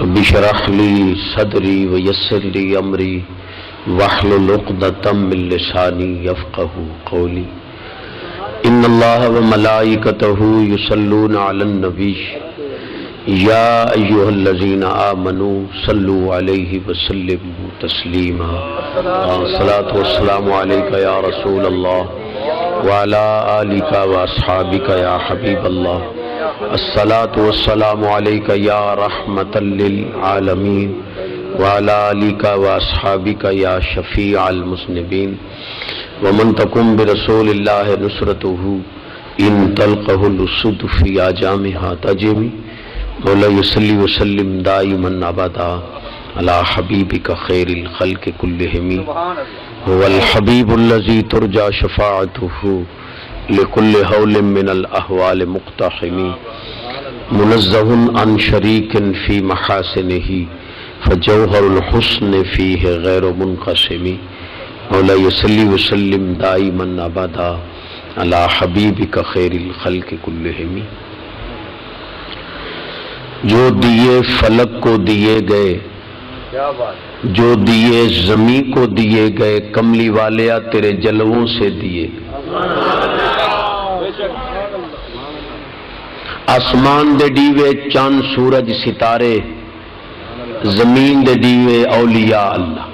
رب اشرح لي صدري ويسر لي امري واحلل عقدة من لساني يفقهوا قولي ان الله وملائكته يصلون على النبي يا ايها الذين امنوا صلوا عليه وسلموا تسليما الصلاة والسلام عليك يا رسول الله وعلى آلك واصحابك يا حبيب الله الصلاة والسلام عليك يا رحمة للعالمين وعلى آلك واصحابك يا شفيع المذنبين ومن تكن برسول الله نصرته ان تلقه الاسد في اجامها تجمي مولاي صل وسلم دائما ابدا على حبيبك خير الخلق كلهم هو الحبيب الذي ترجى شفاعته لكل هول من الاهوال مقتحم منزه عن شريك في محاسنه فجوهر الحسن فيه غير منقسم مولاي صل وسلم دائما ابدا على حبیبک خیر الخلق کلہم۔ جو دیے فلک کو دیے گئے، جو دیے زمین کو دیے گئے، کملی والیا تیرے جلووں سے دیے۔ آسمان دے دیوے چاند سورج ستارے، زمین دے دیوے اولیاء اللہ۔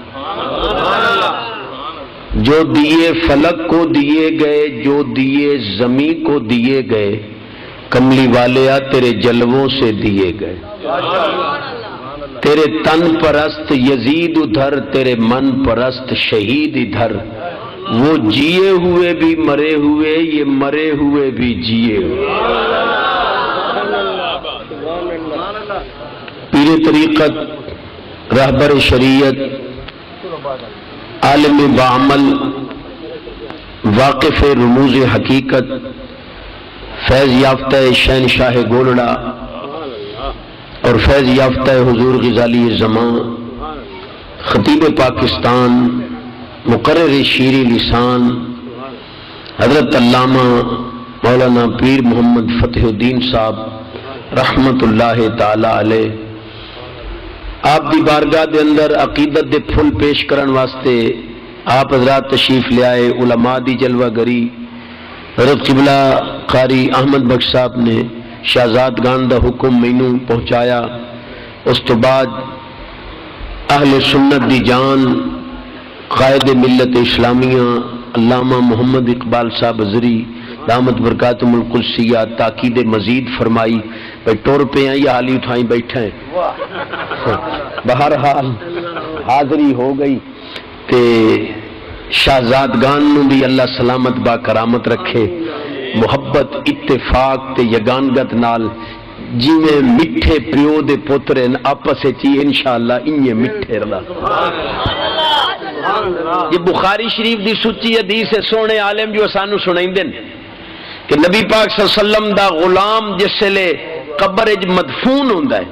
جو دیے فلک کو دیے گئے، جو دیے زمین کو دیے گئے، کملی والیا تیرے جلووں سے دیے گئے۔ تیرے تن پرست یزید ادھر، تیرے من پرست شہید ادھر، وہ جیے ہوئے بھی مرے ہوئے، یہ مرے ہوئے بھی جیے ہوئے۔ پیر طریقت، رہبر شریعت، عالم بعمل، واقف رموز حقیقت، فیض یافتہ شہنشاہ گولڑا اور فیض یافتہ حضور غزالی زمان، خطیب پاکستان، مقرر شیریں لسان، حضرت علامہ مولانا پیر محمد فتح الدین صاحب رحمت اللہ تعالی علیہ، آپ دی بارگاہ دے اندر عقیدت دے پھل پیش کرن واسطے آپ حضرات تشریف لے آئے۔ علماء دی جلوہ گری، حضرت قبلہ قاری احمد بخش صاحب نے شہزادگان دا حکم مینوں پہنچایا۔ اس تو بعد اہل سنت دی جان، قائد ملت اسلامیہ علامہ محمد اقبال صاحب ازری دامت برکاتہم القدسیہ تاکید مزید فرمائی، بھائی ٹور پہ ہیں یا حالی اٹھائیں بیٹھے ہیں، بہرحال حاضری ہو گئی۔ تے شہزادگان نو بھی اللہ سلامت با کرامت رکھے، محبت اتفاق تے یگانگت نال جیویں میٹھے پیو دے پتر آپس وچ انشاءاللہ انہی میٹھے رلا۔ یہ بخاری شریف دی سچی حدیث ہے، سونے عالم جو سانو سنائیندے کہ نبی پاک صلی اللہ علیہ وسلم دا غلام جس لے قبر وچ مدفون ہوندا ہے،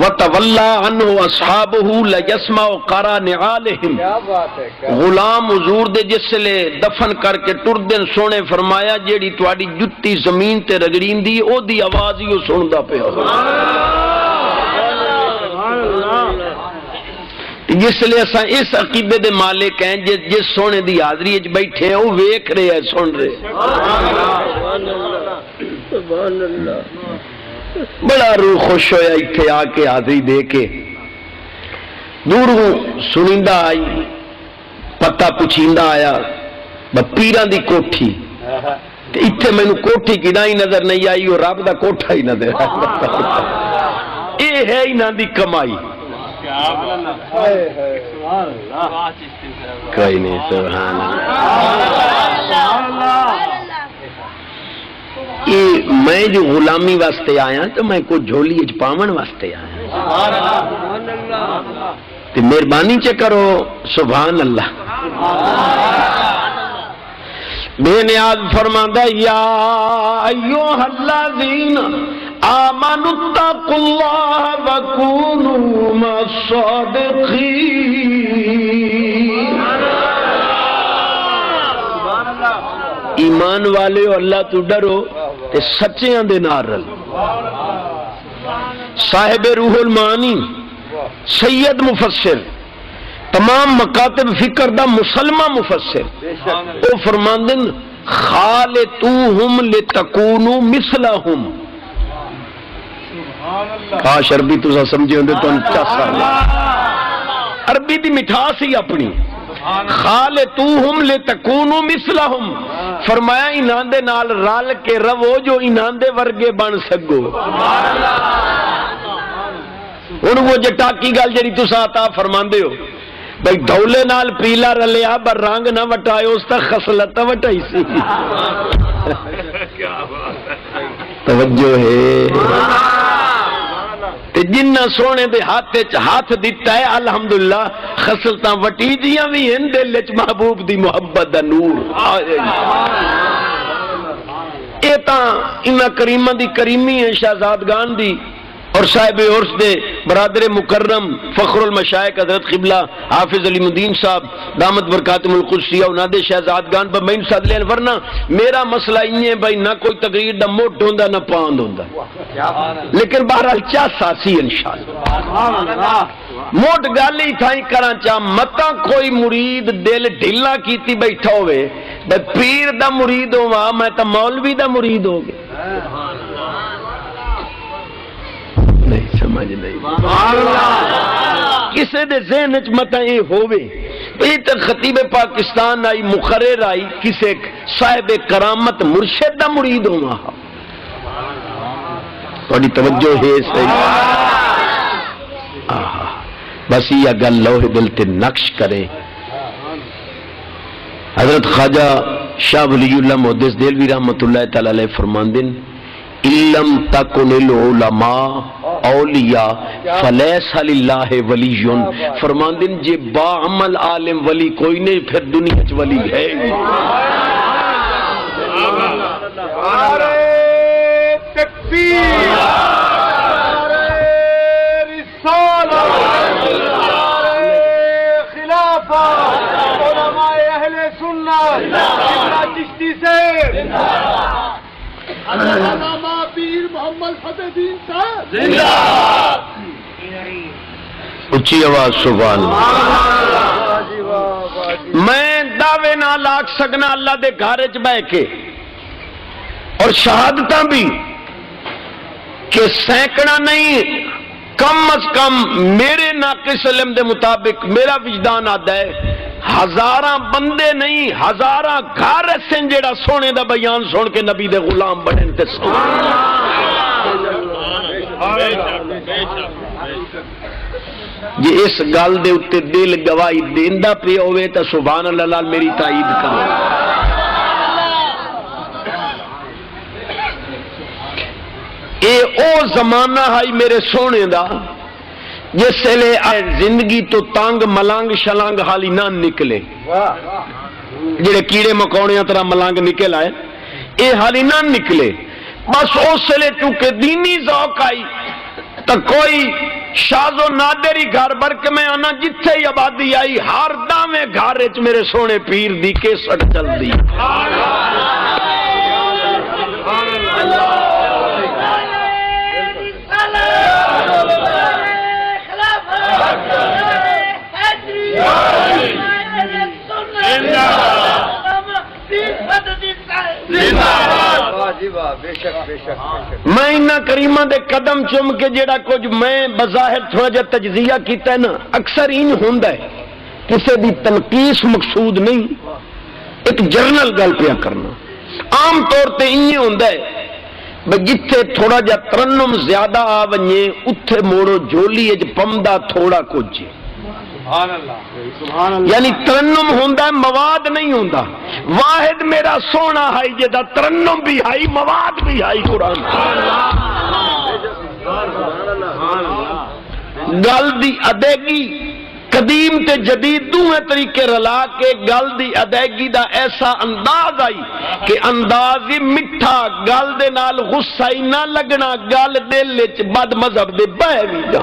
وَتَوَلَّى عَنْهُ أَصْحَابُهُ لَيَسْمَعُ قَرَى نِعَالِهِمْ، غلام حضور دے جس لے دفن کر کے ٹر دن سونے فرمایا جیڑی تواڈی جُتی زمین تے رگڑیندی او دی آواز ہی او سندا پیا۔ جس لئے اساں اس عقیدے دے مالک ہیں جس سونے دی حاضری وچ بیٹھے ہیں وہ ویکھ رہے ہیں، سن رہے سبحان اللہ۔ بڑا روح خوش ہویا اتھے آ کے حاضری دے کے، دوروں سنیندہ آئی، پتہ پچھیندہ آیا، پیراں دی کوٹھی، اتھے میں نے کوٹھی کدائی نظر نہیں آئی اور رب دا کوٹھا ہی نظر آئی، اے ہے ہی نہ دی کمائی، کوئی نہیں، سبحان اللہ۔ میں جو غلامی واسطے آیا تو میں کوئی جھولی اچ پاون واسطے آیا، تو مہربانی چ کرو، سبحان اللہ۔ بے نیاز فرماندا یا ایھا الذین آمنوا اتقوا اللہ وکونوا مع الصادقین، ایمان والے اللہ تو ڈرو تے سچیاں دے نال رل۔ صاحب روح المعانی، سید مفسر، تمام مکاتب فکر دا مسلمہ مفسر، وہ فرماندن خالطوہم لتکونوا مثلہم. کاش عربی تسا سمجھے ہوندے تو چاسا عربی دی مٹھاس ہی اپنی. خالطوہم لتکونوا مثلہم، فرمایا انہاں دے نال رل کے رو جو انہاں دے ورگے بن سکو. ہن وہ جٹاکی گل جڑی تسا عطا فرماندے ہو بھئی دھولے نال پیلا رلیا پر رنگ نہ وٹائے اس تا خصلت وٹائی سی. توجہ ہے تے جنہ سونے دے ہاتھ دیتا ہے الحمدللہ خصلتاں وٹی دیاں بھی ہیں دل وچ محبوب دی محبت دا نور. اے تاں انہاں کریماں دی کریمی ہے شہزادگان دی اور صاحب عرس دے برادر مکرم فخر المشائق حضرت قبلہ حافظ علی مدین صاحب دامت برکاتہم القدسیہ انہاں دے شہزادگان پر میں ساتھ لین. ورنہ میرا مسئلہ یہ ہے بھائی نہ کوئی تقریر دا موٹ ہوندا نہ پاند ہوندا، لیکن بہرحال چاہ ساسی انشاءاللہ موٹ گل ہی تھائی کراں چاہ متا کوئی مرید دل ڈھلا کیتی بیٹھا ہوئے پیر دا مرید ہوا میں تا مولوی دا مرید ہو گیا. نہیں سمجھ نہیں کسے دے ذہن وچ متا یہ ہووے یہ تے خطیب پاکستان آئی مقرر آئی کسے صاحب کرامت مرشد دا مرید ہوا. تھوڑی توجہ ہے صحیح بس یہ گل لوح دل تے نقش کرے. حضرت خواجہ شاہ ولی اللہ محدث دہلوی رحمۃ اللہ تعالی علیہ فرماندن علم تکن العلماء اولیاء فلیس للہ ولی. فرماندن جے با عمل عالم ولی کوئی نہیں پھر دنیا چ ولی ہے. نعرہ تکبیر، نعرہ رسالت، نعرہ خلافت، علماء اہل سنت چشتی سے علامہ پیر محمد فتح دین صاحب زندہ. اچھی آواز سبحان اللہ. میں دعوے نہ لاکھ سکنا اللہ دے گھر وچ بیٹھ کے اور شہادتاں بھی کہ سینکڑا نہیں کم از کم میرے ناقص علم دے مطابق میرا وجدان آتا ہے ہزاراں بندے نہیں ہزاراں گھر ایسے جیڑا سونے دا بیان سن کے نبی دے غلام بنے تے جی اس گل دے اتے دل گواہی دیندا پہ ہوئے تا سبحان اللہ لال میری تائید کرو. اے او زمانہ ہائی میرے سونے دا جس لے زندگی تو تانگ ملانگ شلانگ حالی نہ نکلے جڑے کیڑے مکوڑیاں طرح ملانگ نکل آئے اے حالی نہ نکلے. بس اس لے چونکہ دینی ذوق آئی تو کوئی شاز و نادری گھر بر کے میں آنا جتھے ہی آبادی آئی ہر دامے گھر وچ میرے سونے پیر دی کیسٹ چل دی. میں انہاں کریمہ دے قدم چم کے جیڑا کچھ میں بظاہر تھوڑا جا تجزیہ کیتا ہے نا اکثر ان ہوندا ہے کسی دی تنقیس مقصود نہیں ایک جرنل گل پیا کرنا. عام طور تے این ہوندا ہے بھئی جتھے تھوڑا جا ترنم زیادہ آ ونجے اتھے موڑو جولی اج پمدا تھوڑا کچھ یعنی ترنم ہوندا ہے مواد نہیں ہوندا. واحد میرا سونا ہائی جدا ترنم بھی ہائی مواد بھی ہائی قرآن. گل دی ادائیگی قدیم تے جدید دوویں طریقے رلا کے گل دی ادائیگی دا ایسا انداز آئی کہ انداز ہی مٹھا گل دے نال غصہ ہی نہ لگنا گل دل وچ بد مذہب دے بہ وی جا.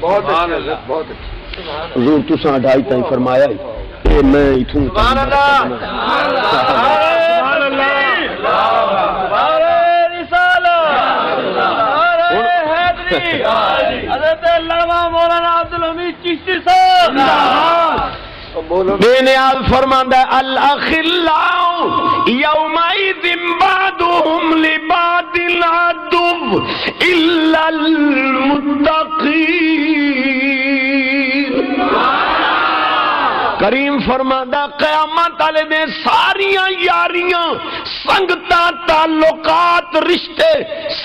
بہت اچھا حضور تساں ڈھائی تائیں فرمایا ہے میں اتھوں حضرت علامہ مولانا عبدالحمید چشتی صاحب بے نیاز فرماندا ہے الاخلاء یومئذ بعضهم لبعض عدو الا المتقین۔ کریم فرماندا قیامت والے دے ساریاں یاریاں سنگتاں تعلقات رشتے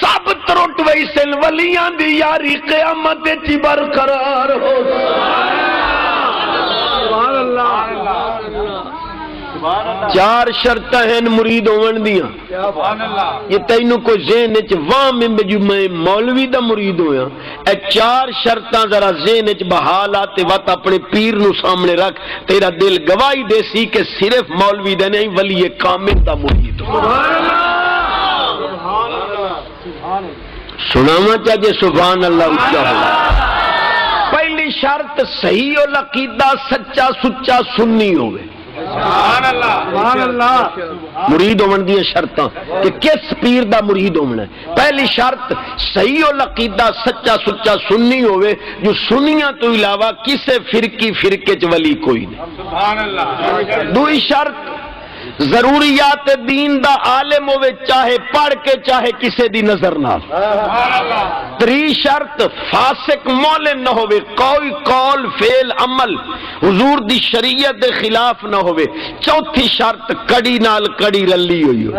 سب ترٹ وئی سن، ولیاں دی یاری قیامت وچ برقرار ہو۔ چار شرطاں ہیں مرید ہون دیاں، یہ تینوں کوئی ذہن وچ وام میں مولوی دا مرید ہویا، اے چار شرطاں ذرا ذہن وچ بحال آتے وقت اپنے پیر نو سامنے رکھ، تیرا دل گواہی دے سی کہ صرف مولوی دا نہیں ولی کامل دا مرید ہو۔ سناواں چاہیے سبحان اللہ اچھا ہو۔ پہلی شرط صحیح العقیدہ سچا سچا سنی ہوئے۔ سبحان اللہ۔ مرید ہون دی شرطاں کہ کس پیر دا مرید ہونا ہے۔ پہلی شرط صحیح العقیدہ سچا سچا سنی ہوئے، جو سنیاں تو علاوہ کسے فرقے چ ولی کوئی نہیں۔ سبحان اللہ۔ دوئی شرط ضروریات دین دا عالم ہوئے، چاہے پڑھ کے چاہے کسے دی نظر نہ۔ تری شرط فاسق مولن نہ ہوئے، کوئی قول فعل عمل حضور دی شریعت دے خلاف نہ ہوئے۔ چوتھی شرط کڑی نال کڑی رلی ہوئی ہو،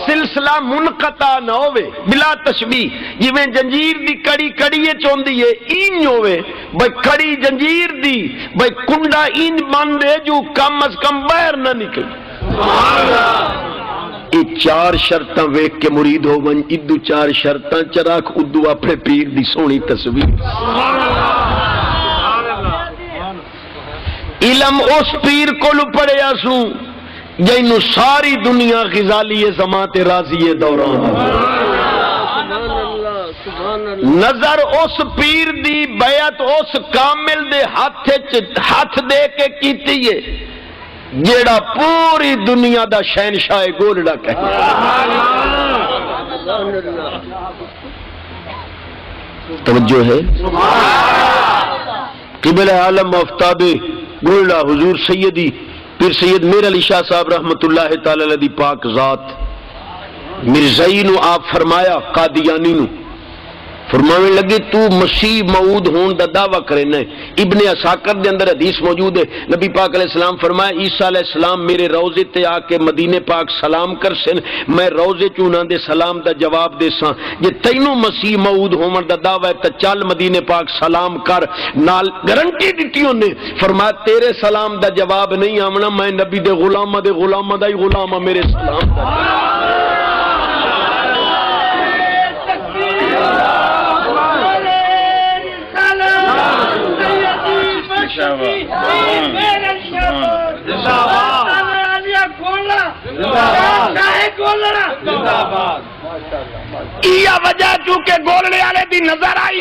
سلسلہ منقطع نہ ہوئے بلا تشبیہ، جویں جنجیر دی کڑی کڑیے چوندی ہے این ہوئے، بھئی کڑی جنجیر دی بھئی کنڈا این باندھے جو کم از کم باہر نہ نکل۔ یہ چار شرطاں ویکھ کے مرید ہو ون، ادو چار شرطاں چراک ادو اپنے پیر دی سونی تصویر۔ علم اس پیر کو پڑھیا سوں جنوں ساری دنیا غزالی زماں تے راضی دوران، نظر اس پیر دی بیعت اس کامل دے ہاتھ دے کے کیتی ہے جیڑا پوری دنیا دا شہنشاہ گولڑا کہے۔ توجہ ہے؟ قبلہ عالم آفتاب گولڑا حضور سیدی پھر سید میر علی شاہ صاحب رحمت اللہ تعالی علیہ دی پاک ذات مرزائی نو آپ فرمایا، قادیانی نو فرمانے لگے تو مسیح موعود ہون دا دعویٰ کرنا ہے۔ ابن عساکر دے اندر حدیث موجود ہے، نبی پاک علیہ السلام فرمایا عیسیٰ علیہ السلام میرے روزے تے آ کے مدینے پاک سلام کر سن، میں روزے چوناں دے سلام دا جواب دے ساں، جے تینوں مسیح موعود ہون دا دعویٰ ہے تے چل مدینے پاک سلام کر، نال گارنٹی دتی انہیں، فرمایا تیرے سلام دا جواب نہیں آونا، میں نبی دے غلامہ دا ہی غلام ہاں، میرے سلام دا وجہ چونکہ گولڑے والے دی نظر آئی،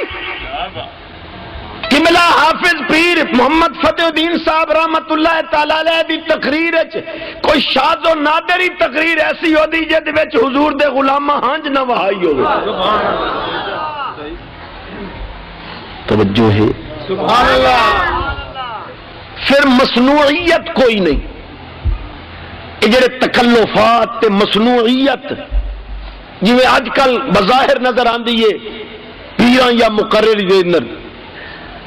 قبلہ حافظ پیر محمد فتح الدین صاحب رحمت اللہ تعالی علیہ دی تقریر کوئی شاذ و نادری تقریر ایسی ہو دی جے وچ حضور دے غلامہ ہنج نہ وہائی ہوئے۔ توجہ ہے؟ سبحان اللہ۔ پھر مصنوعیت کوئی نہیں، یہ جڑے تکلفات تے مصنوعیت جویں اج کل بظاہر نظر آندی ہے پیراں یا مقرر دے اندر،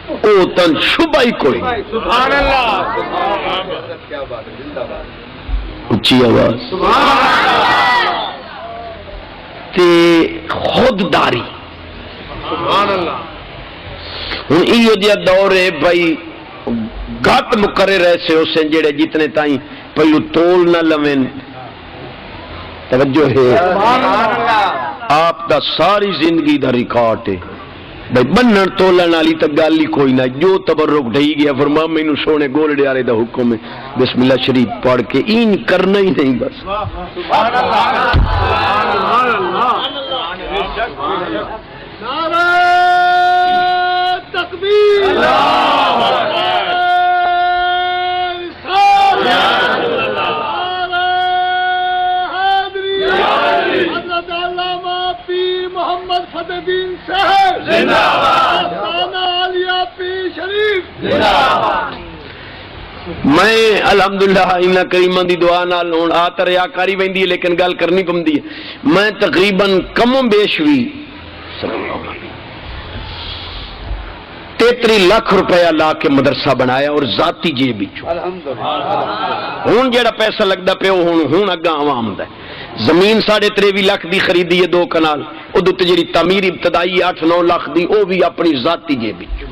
او تن شبہ ہی کوئی۔ سبحان اللہ۔ اچھی آواز تے خودداری۔ سبحان اللہ۔ ہن ایو جہا دور ہے بھائی گھٹ مقرر ایسے اسے جڑے جتنے تائیں پہلو تول نہ لویں۔ توجہ ہے؟ آپ دا ساری زندگی دا ریکارڈ ہے بھائی، بنن تولن والی تے گل ہی کوئی نہ، جو تبرک ڈھئی گیا فرما مینوں سونے گولڑے والے دا حکم ہے بسم اللہ شریف پڑھ کے این کرنا ہی نہیں بس۔ سبحان اللہ۔ نعرہ تکبیر، حضرت علامہ پیر فتح دین صاحب زندہ باد، آستانہ عالیہ پیر شریف زندہ باد۔ میں الحمدللہ انہاں کریماں دی دعا نال ہن آ تے ریاکاری ویندی ہے لیکن گل کرنی پوندی ہے۔ میں تقریباً کم و بیش بھی 33 لاکھ روپیہ لا کے مدرسہ بنایا اور ذاتی جیب وچوں۔ ہن جڑا پیسہ لگدا پیا ہن اگاں عوام دا ہے۔ زمین 23.5 لاکھ دی خریدی ہے 2 کنال، اودے تے جڑی تعمیر ابتدائی 8-9 لاکھ دی او بھی اپنی ذاتی جیب وچوں۔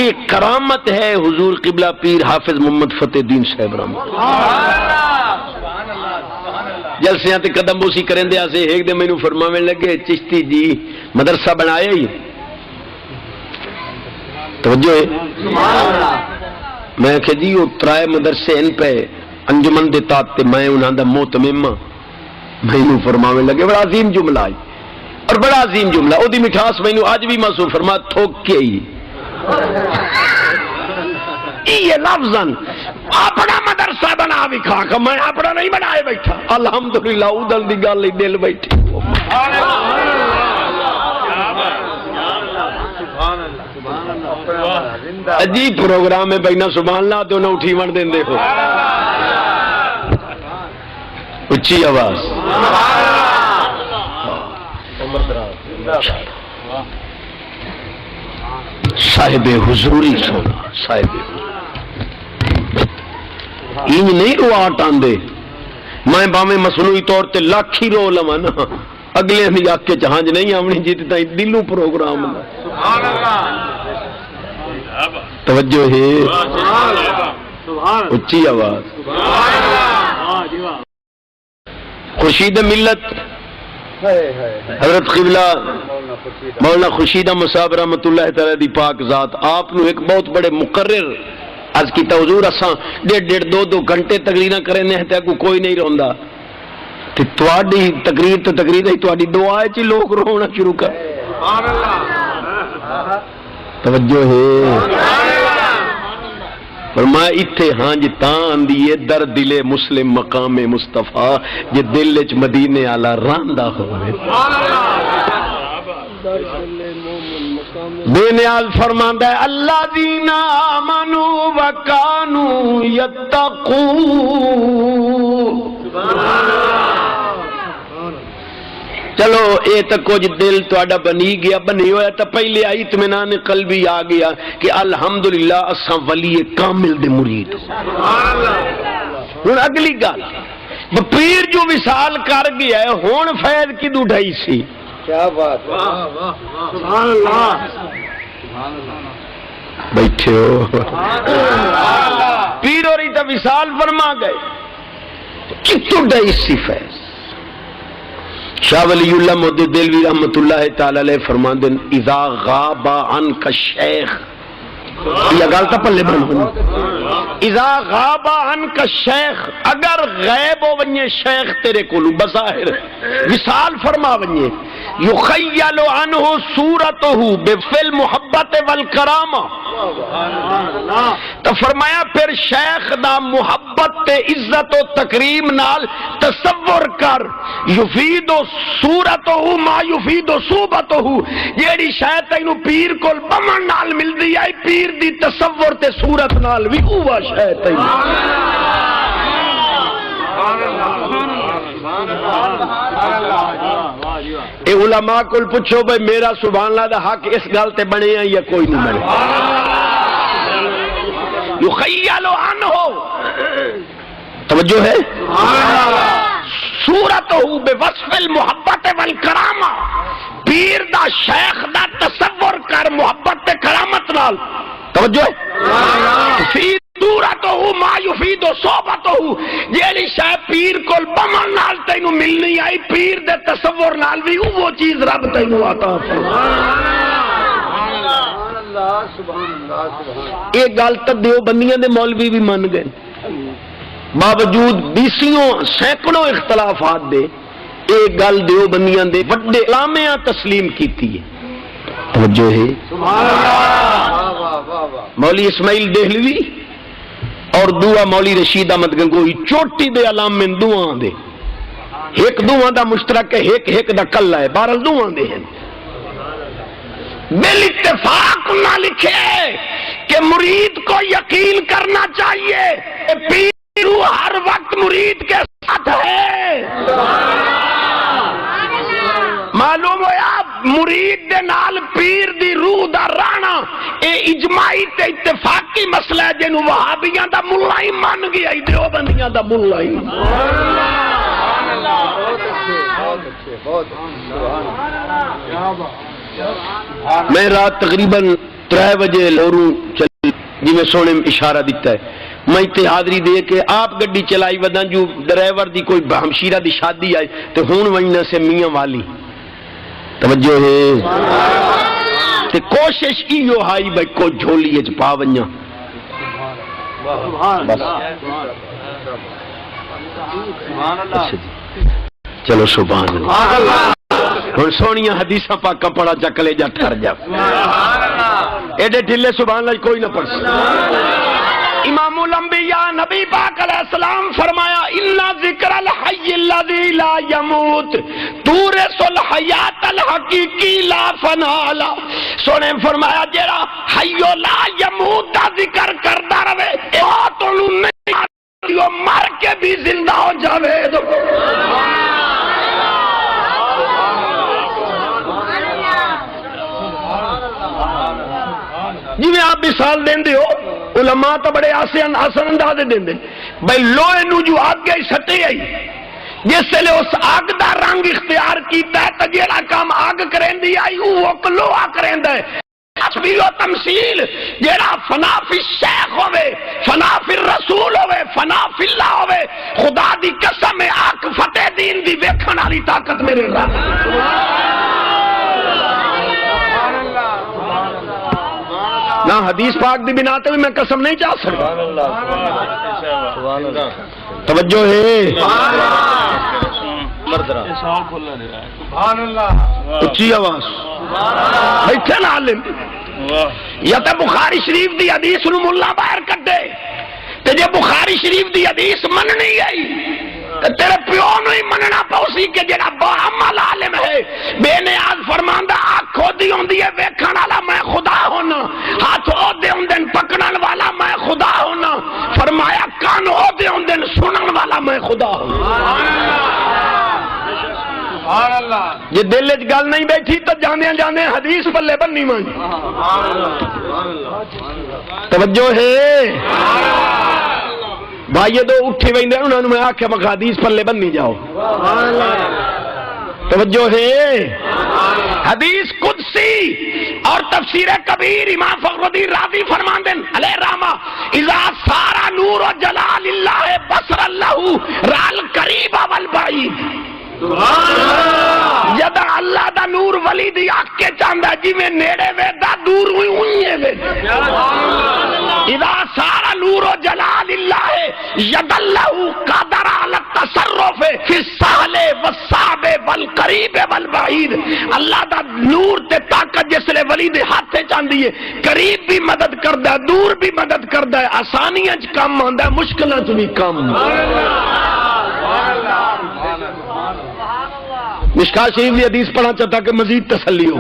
یہ کرامت ہے حضور قبلہ پیر حافظ محمد فتح دین صاحب رحمۃ جلسیاں تے قدم بوسی کرندے آسے ایک دن مینوں فرماون لگے چشتی جی مدرسہ بنایا ہی توجہ ہے؟ میں کہ جی وہ 3 مدرسے ان پہ انجمن دے تات تے میں انہاں دا محتمم مینوں فرماون لگے بڑا عظیم جملہ ہے اور بڑا عظیم جملہ او دی مٹھاس مینوں اج بھی محسوس فرما تھوک کے ہی یہ لفظاً اپنا مدرسہ بنا بھی کھا کہ میں اپنا نہیں بنائے بیٹھا الحمدللہ ادھر دی گل دل بیٹھی عجیب پروگرام ہے بہنا سبحان اللہ تو نہ اٹھی ون دین دیکھو اچھی آواز صاحب حضوری سونا صاحب انج نہیں روا ٹاندے میں باویں مصنوعی طور تے لاکھ ہی رو لواں نا اگلے دی آکے جہانج نہیں آونی جیت تائیں دلوں پروگرام دا سبحان اللہ توجہ ہے اچھی آواز خورشید ملت حضرت قبلہ مولانا خورشید احمد صاحب رحمۃ اللہ تعالی دی پاک ذات آپ نو ایک بہت بڑے مقرر آج کی حضور اساں 1.5 2 گھنٹے تقریراں کرنے تے کوئی نہیں روندا تے تواڈی تقریر تے تقریر ہی تواڈی دعا وچ لوگ رونا شروع کر سبحان اللہ توجہ ہے فرمایا اتھے ہاں جی تاں آندی ہے در دل مسلم مقام مصطفیٰ جے دل وچ مدینے والا راندا ہوے بے نیاز فرماندا ہے الذین آمنوا وکانوا یتقون سبحان اللہ۔ چلو اے تو کچھ دل تہاڈا بنی گیا بنی ہویا تو پہلے اطمینان قلبی آ گیا کہ الحمدللہ اساں ولی کامل دے مرید سبحان اللہ۔ ہن اگلی گل پیر جو وصال کر گیا ہے ہن فیض کدو ڈھائی سی کیا بات واہ واہ سبحان اللہ سبحان اللہ بیٹھے ہو پیر اور تو وصال فرما گئے کتوں ڈھائی سی فیض شاہ ولی اللہ محدود دہلوی رحمت اللہ تعالی علیہ فرماندے اذا غاب عنک الشیخ یہ گل تو پلے بن اذا غاب عنک الشیخ اگر غیب ہو ونجے شیخ تیرے کولو بظاہر وصال فرما ونجے یخیل عنہ صورتہ بفل محبت والکرامہ تو فرمایا پھر شیخ دا محبت تے عزت و تکریم نال تصور کر یفید صورتہ ما یفید صوبتہ جیڑی شاید تینوں پیر کول بمن نال ملدی آئی پیر دی تصور تے صورت نال بھی ہوا شاید تینوں اے علماء کول پوچھو بھائی میرا سبحان اللہ دا حق اس گل تے بنے ہیں یا کوئی نہیں بنے یخیل عنہ توجہ ہے صورتہ بوصف المحبت والکرامہ پیر دا شیخ دا تصور کر محبت تے کرامت نال توجہ ہے فی صورتہ ما یفید صحبتہ جیڑی شے پیر کول بمن نال تینوں ملنی آئی پیر دے تصور نال بھی وہ چیز رب تینوں عطا یہ گل تو دیوبندیاں دے مولوی بھی من گئے باوجود 20 سینکڑوں اختلافات دے یہ گل دیوبندیاں دے بڑے علامہ تسلیم کیتی ہے توجہ ہے مولی اسماعیل دہلوی اور دعا مولی رشید احمد گنگوہی چوٹی دے علامہ دعا دے ایک دوواں دا مشترک ہے، ایک دا کلا ہے، بہرحال دوواں دے ہیں۔ بال اتفاق نہ لکھے کہ مرید کو یقین کرنا چاہیے پیر ہر وقت مرید کے ساتھ ہے۔ معلوم ہوا مرید دے نال پیر دی روح دا رانا اے اجماعی تے اتفاقی مسئلہ ہے، جنوں وہابیاں دا ملا ہی من گیا، دیوبندیاں دا ملا ہی۔ میں رات تقریباً 3 بجے لوروں چل جی میں سونے اشارہ دیتا ہے، میں تے حاضری دے کے آپ گڈی چلائی وداں جو ڈرائیور دی کوئی ہمشیرہ دی شادی آئی تے ہون وجنا سے میاں والی توجہ ہے تے کوشش ایو ہائی بھائی کو جھولی اچ پا ونجا۔ چلو سبحان اللہ۔ ہن سونیاں حدیثاں پاکاں پڑھا چا کلیجہ ٹھر جا، ایڈے ڈھلے سبحان اللہ کوئی نہ پڑھ سکتا۔ امام الانبیاء نبی پاک علیہ السلام فرمایا الا ذکر الحی الذی لا یموت تورث الحیات الحقیقی لا فنا لا۔ سونے فرمایا جڑا حی لا یموت دا ذکر کردا رہے او تانوں نہیں مر کے بھی زندہ ہو جاوے۔ جی میں آپ مثال دیں دے ہو، علماء تو بڑے آسان اندازے دیں دے بھائی لوہے نو جو آگ گئی سٹی آئی جس لئے اس آگ دا رنگ اختیار کیتا ہے تو جیڑا کام آگ کریں دی آئی وہ لوہا کریں دے۔ تشبیہ و تمثیل جیڑا فنا فی الشیخ ہوئے، فنا فی الرسول ہوئے، فنا فی اللہ ہوئے، خدا دی قسم ہے آگ فتح دین دی ویکھن والی طاقت میرے رب۔ نہ حدیث پاک دی بنا تے بھی میں قسم نہیں چاہ سکتا۔ توجہ ہے اچھی آواز بیٹھے نا عالم یا تے بخاری شریف دی حدیث نو ملا باہر کڈے تے جے بخاری شریف دی حدیث مننی آئی تیرے پیو نو ہی مننا پوسی کہ جڑا باعمل عالم ہے بے نیاز فرماندا آنکھوں دی ہوندی ہے ویکھن والا میں خدا ہونا، ہاتھ او دے ہوندن پکڑن والا میں خدا ہونا، فرمایا کان او دے ہوندن سنن والا میں خدا ہونا۔ سبحان اللہ۔ جے دل وچ گل نہیں بیٹھی تو جاندے جاندے حدیث پلے بننی مان۔ توجہ ہے بھائی دو اٹھی ویندے انہاں نوں میں آکھیا میں حدیث پلے بننی جاؤ۔ توجہ ہے حدیث قدسی اور تفسیر کبیر امام فخر الدین رازی فرماندن علیہ رحمہ اذا سارا نور و جلال اللہ بصر اللہ رال قریب والبعید۔ جدا اللہ دا نور ولی دی آنکھ کے چاندہ جی میں نیڑے ویدہ دور ہوئی ہوئی وید۔ اذا سارا نور و جلال اللہ ید اللہ قادر علی التصرف فی السہل والصعب والقریب والبعید۔ اللہ دا نور تے طاقت جس لے ولی دے ہاتھ سے چاندی ہے، قریب بھی مدد کردہ ہے دور بھی مدد کردہ ہے، آسانیاں چ کام آندہ ہے مشکلہ چ بھی کام۔ مشکاہ شریف کی حدیث پڑھا چاہتا کہ مزید تسلی ہو۔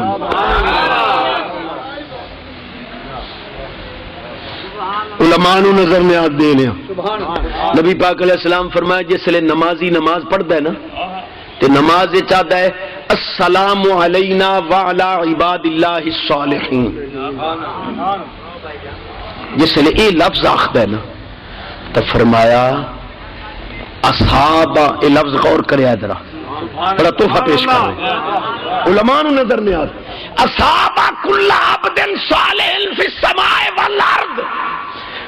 علماء نو نظر نیاز دے لیا۔ نبی پاک علیہ السلام فرمایا جس لئے نمازی نماز پڑھتا ہے نا تو نماز یہ چاہتا ہے السلام علینا وعلا عباد اللہ الصالحین۔ جس لئے یہ لفظ آخد ہے نا تو فرمایا اصحابہ، یہ لفظ غور کرے ادرا بڑا تحفہ پیش کر رہے علماء نو نظر نہیں آتا۔ اصحابہ کل عبد صالح فی السماء والارض۔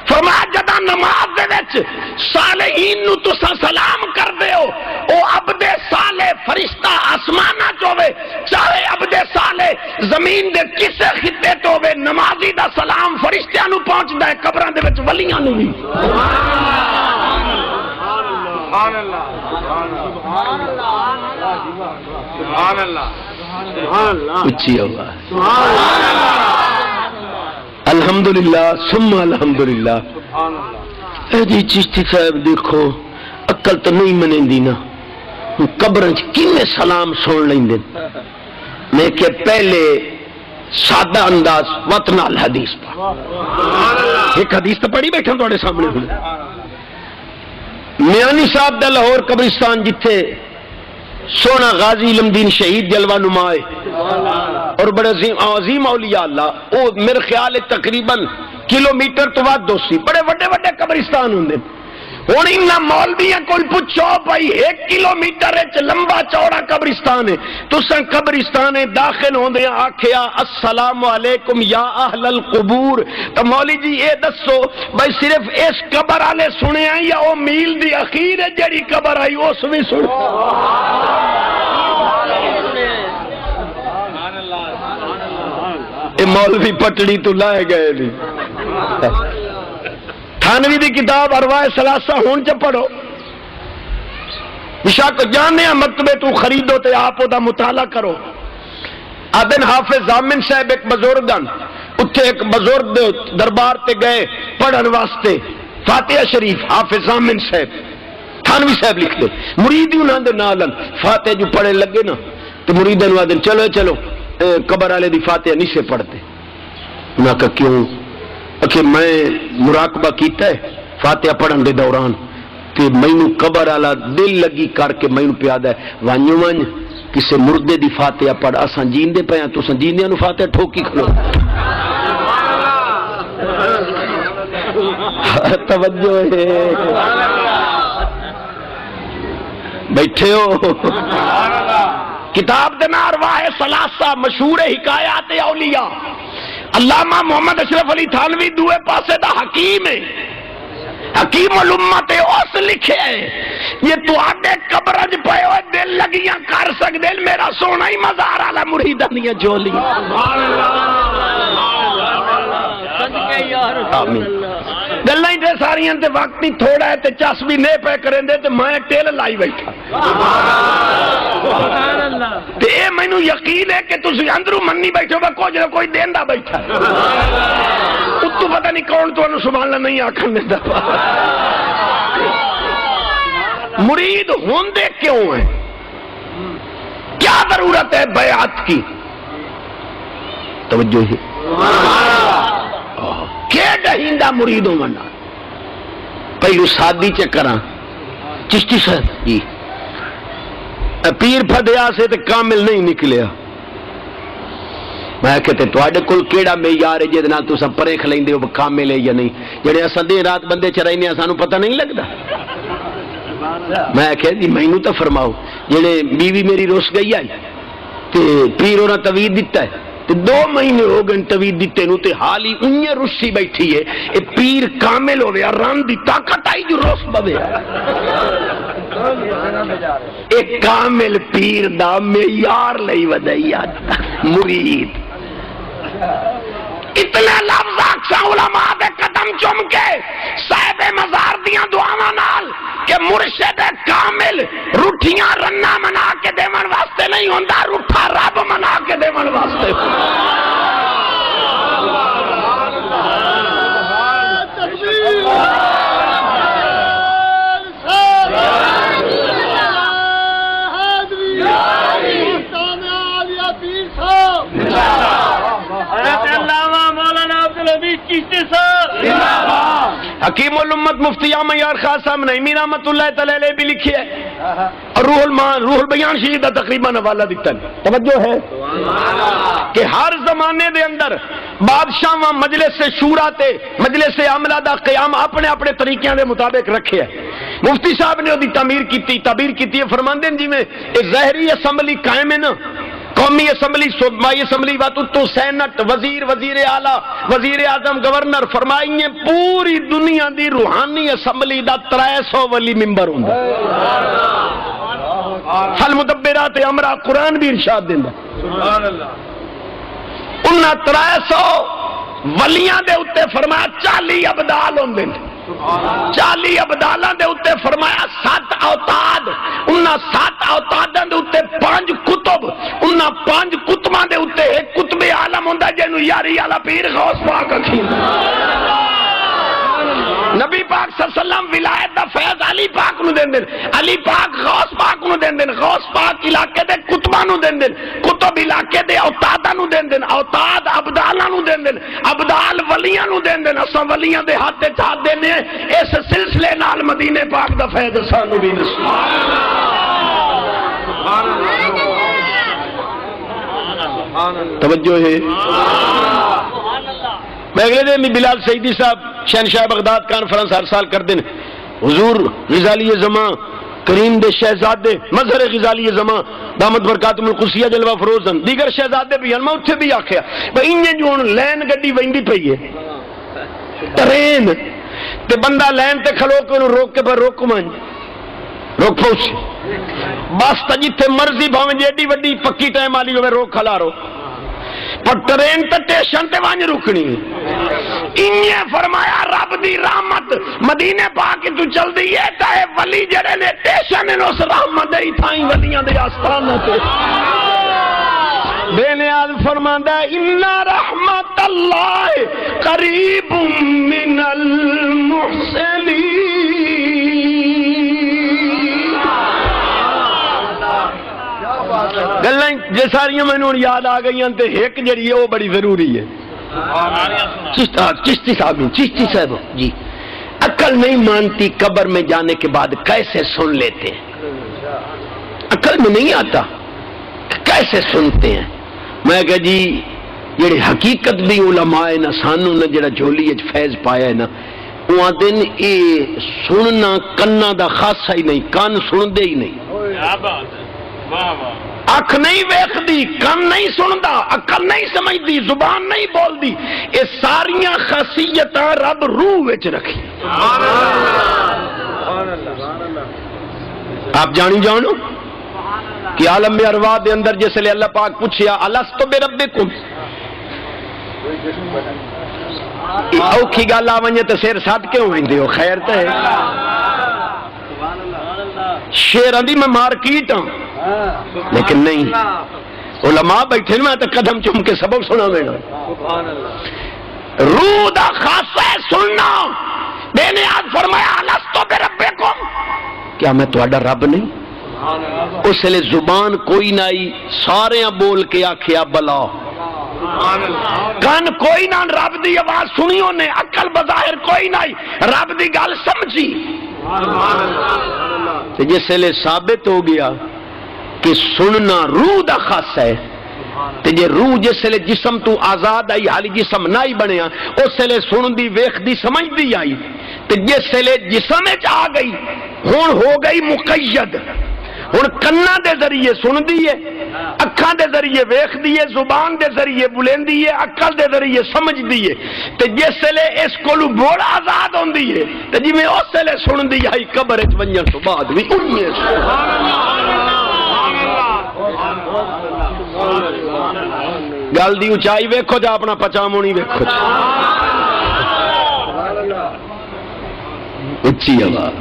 فرمایا جدا نماز دے وچ صالحین نو تسا سلام کر دے ہو او عبد صالح فرشتہ آسمانہ چوے چاہے عبد صالح زمین دے کسے خطے تو ہوے نمازی دا سلام فرشتیاں نو پہنچدا ہے قبراں دے وچ ولیاں نو بھی۔ سبحان اللہ سبحان اللہ سبحان اللہ اچھی آواز الحمدللہ ثم الحمدللہ۔ اے جی چشتی صاحب دیکھو عقل تو نہیں منیں دی نا، قبر کیویں سلام سن لیندے میں کہ پہلے سادہ انداز وطن الحدیث پا ایک حدیث تو پڑھی بیٹھا تھوڑے سامنے ہوئی میانی صاحب دا لاہور قبرستان جتھے سونا غازی علم دین شہید جلوہ نمائے اور بڑے عظیم اولیاء اللہ او میرے خیال ہے تقریباً کلومیٹر تو بعد دوسری بڑے وڈے وڈے قبرستان ہوں دے ہوں ان مولویاں کو پوچھو بھائی 1 کلومیٹر لمبا چوڑا قبرستان ہے تساں قبرستان داخل ہوندے آکھیا السلام علیکم یا اہل القبور تو مولوی جی اے دسو بھائی صرف اس قبر والے سنے ہیں یا او میل دی اخیر ہے جڑی قبر آئی اس بھی سن اے مولوی پٹڑی تو لائے گئے نہیں تھانوی دی کتاب ارواح ثلاثہ ہون چ پڑھو بشک جانے مکتبے تو خریدو تے آپ دا مطالعہ کرو آدن حافظ ضامن صاحب ایک بزرگن اتھے ایک بزرگ دربار تے گئے پڑھن واسطے فاتحہ شریف حافظ ضامن صاحب تھانوی صاحب لکھ دے مریدی انہاں دے نالن فاتحہ جو پڑھے لگے نا تو مریدن انہاں دن چلو چلو قبر والے دی فاتحہ نہیں سے پڑھتے انہاں کہا کیوں کہ میں مراقبہ کیتا ہے فاتحہ پڑھن دے دوران کہ مینوں قبر والا دل لگی کر کے مینوں پیادا ہے وانیو ون کسے مردے دی فاتحہ پڑھ اساں جیندے پے ہاں تساں جیندیاں نو فاتحہ ٹھوکی کھلو توجہ ہے بیٹھے ہو کتاب دے نام ارواح ثلاثہ مشہور حکایات اولیاء علامہ محمد اشرف علی تھانوی دوے پاسے دا حکیم ہے حکیم الامت اس لکھے ہے یہ تو آڈے قبرج پہ ہوئے دل لگیاں کر سک دل میرا سونا ہی مزار آلہ مریدہ نہیں جولی آمین گلہ ہی تے ساری انتے وقت نہیں تھوڑا ہے تے چس بھی نہیں پہ کریں دے تے میں ٹیل لائی بیٹھا تے اے میں نو یقین ہے کہ تسی اندروں منی بیٹھو با کوئی دیندہ بیٹھا اتو پتہ نہیں کون تو انہوں سبحان اللہ نہیں آکھن دیتا مرید ہوندے کیوں ہیں کیا ضرورت ہے بیعت کی توجہ ہے کہ ڈہیندہ مریدوں مننا پہلو سادی چکراں چشتی صاحب جی پیر پھدیا سے تے کامل نہیں نکلیا میں کہتے تو آڈے کل کیڑا معیار ہے جے نال تساں پرے کھلیندے ہو کامل ہے یا نہیں جڑے اساں دن رات بندے چرائنے سانو پتہ نہیں لگدا میں کہ جی مینوں تو فرماؤ جڑے بیوی میری روس گئی آئی تے پیر انہاں توید دیتا ہے تے 2 مہینے ہو گئے توید دیتے نو تے حالی انہیں رسی بیٹھی ہے اے پیر کامل ہو گیا ران دی طاقت آئی جو روس بوے ایک کامل پیر دا معیار لئی ودائی مرید اتنے لفظ اکثر علماء دے قدم چم کے صاحب مزار دیاں دعاواں نال کہ مرشد کامل روٹیاں رنا منا کے دیون واسطے نہیں ہوندا روٹھا رب منا کے دیون واسطے حکیم الامت مفتی معیار خان صاحب نعیمی رحمت اللہ تعالی بھی لکھی ہے اور روح البیان شریف کا تقریباً حوالہ دیتا ہے توجہ ہے کہ ہر زمانے دے اندر بادشاہ مجلس شورا تے مجلس عملہ دا قیام اپنے اپنے طریقیاں دے مطابق رکھے ہے مفتی صاحب نے دی تعبیر کی ہے فرماندے جی میں ایک ظاہری اسمبلی قائم ہے نا قومی اسمبلی صوبائی اسمبلی واتو سینٹ وزیر اعلیٰ وزیر اعظم گورنر فرمائیے پوری دنیا دی روحانی اسمبلی دا 300 ولی ممبر ہوں فالمدبرات امرا قرآن بھی ارشاد دیندا انہاں 300 ولیاں دے اتے فرمایا 40 ابدال ہوں دیں 40 ابدالاں دے اتے فرمایا 7 اوتاد انہاں 7 اوتاداں دے اتے 5 کتب انہاں 5 کتباں دے اتے ایک کتب عالم ہوندا جنوں یاری والا پیر غوث پاک اکھیں نبی پاک صلی اللہ علیہ وسلم ولایت دا فیض علی پاک نو دین دین، علی پاک غوث پاک نو دین دین، غوث پاک علاقے دے کتبہ نو دین دین، کتب علاقے دے اوتادہ نو دین دین، اوتاد ابدالہ نو دین دین، ابدال ولیاں نو دین دین، اساں ولیاں دے ہاتھ تے چاہ دینے، اس سلسلے نال مدینے پاک دا فیض سانو بھی نصیب۔ توجہ ہے۔ میں اگلے دن بلال سعیدی صاحب شہنشاہ بغداد کانفرنس ہر سال کر دیں، حضور غزالی زمان کریم دے شہزادے مظہر غزالی زمان دامت برکاتم القدسیہ جلوہ فروزن دیگر شہزادے بھی ہیں، میں اتھے بھی آکھیا بھئی انہیں جو لین گڈی ویندی پئی ہے ٹرین تے بندہ لین تے کھلو کے انہوں روک کے پر روک مانج روک پہنچ بس تا جتھے مرضی بھاویں جیڈی وڈی پکی ٹائم آلی ہوئے روک کھلا رو پر ٹرین تے ٹیشن تے وانج رکنی انہیں فرمایا رب دی رحمت مدینے پاک تو چل دی ہے تاہے ولی جڑے نے ٹیشن ان اس رحمت دے تھائیں ولیاں دے آستانہ تے بے نیاز فرماندہ اِنَّ رحمت اللہ قریب من المحسنین۔ گلیں جے ساریاں میں نے یاد آ گئی ہیں تے ایک جڑی ہے وہ بڑی ضروری ہے۔ چشتی صاحب جی عقل نہیں مانتی قبر میں جانے کے بعد کیسے سن لیتے ہیں، عقل میں نہیں آتا کیسے سنتے ہیں۔ میں کہا جی جڑے حقیقت بھی علماء نا سانو نا جڑا جھولی اچ فیض پایا ہے نا وہ آتے ہیں اے سننا کنا دا خاصا ہی نہیں، کان سن دے ہی نہیں، اکھ نہیں ویکھ دی، کن نہیں سندا، عقل نہیں سمجھ دی، زبان نہیں بول دی، اے ساریاں خاصیتاں رب روح وچ رکھی۔ آپ جانی جانو کہ عالم ارواح دے اندر جس لئے اللہ پاک پوچھیا الستو بربکم اوکھی گل آونجے تو سیر ساتھ کیوں ویندے ہو، خیر تے ہے شیراں دی میں مارکیٹ ہوں لیکن نہیں علماء بیٹھے میں تو قدم چوم کے سبق سنا میرا روح دا خاصہ ہے سننا۔ میں نے آج فرمایا الستو بربکم، کیا میں تہاڈا رب نہیں؟ اس لئے زبان کوئی نائی سارے بول کے آکھیا بلا، کان کوئی نہ رب دی آواز سنی ہونے، عقل بظاہر کوئی نائی رب دی گل سمجھی۔ جس لئے ثابت ہو گیا کہ سننا روح دا خاص ہے، تے جے روح جس لئے جسم تو آزاد آئی حالی جسم نائی بنیا اس لئے سن دی ویخ دی سمجھ دی آئی، تے جس لئے جسم آ گئی ہون ہو گئی مقید، ہون کنا دے ذریعے سن دیئے، اکھاں دے ذریعے ویخ دیئے، زبان دے ذریعے بلین دیئے، عقل دے ذریعے سمجھ دیئے، تے جس لئے اس کولو بوڑ آزاد ہون دیئے تے جی میں اس لئے سن دی آئی قبر اچ ونجن تو بعد بھی انہیں گل دی اونچائی ویکھو جا اپنا پچامونی ویکھو جا اچھی آواز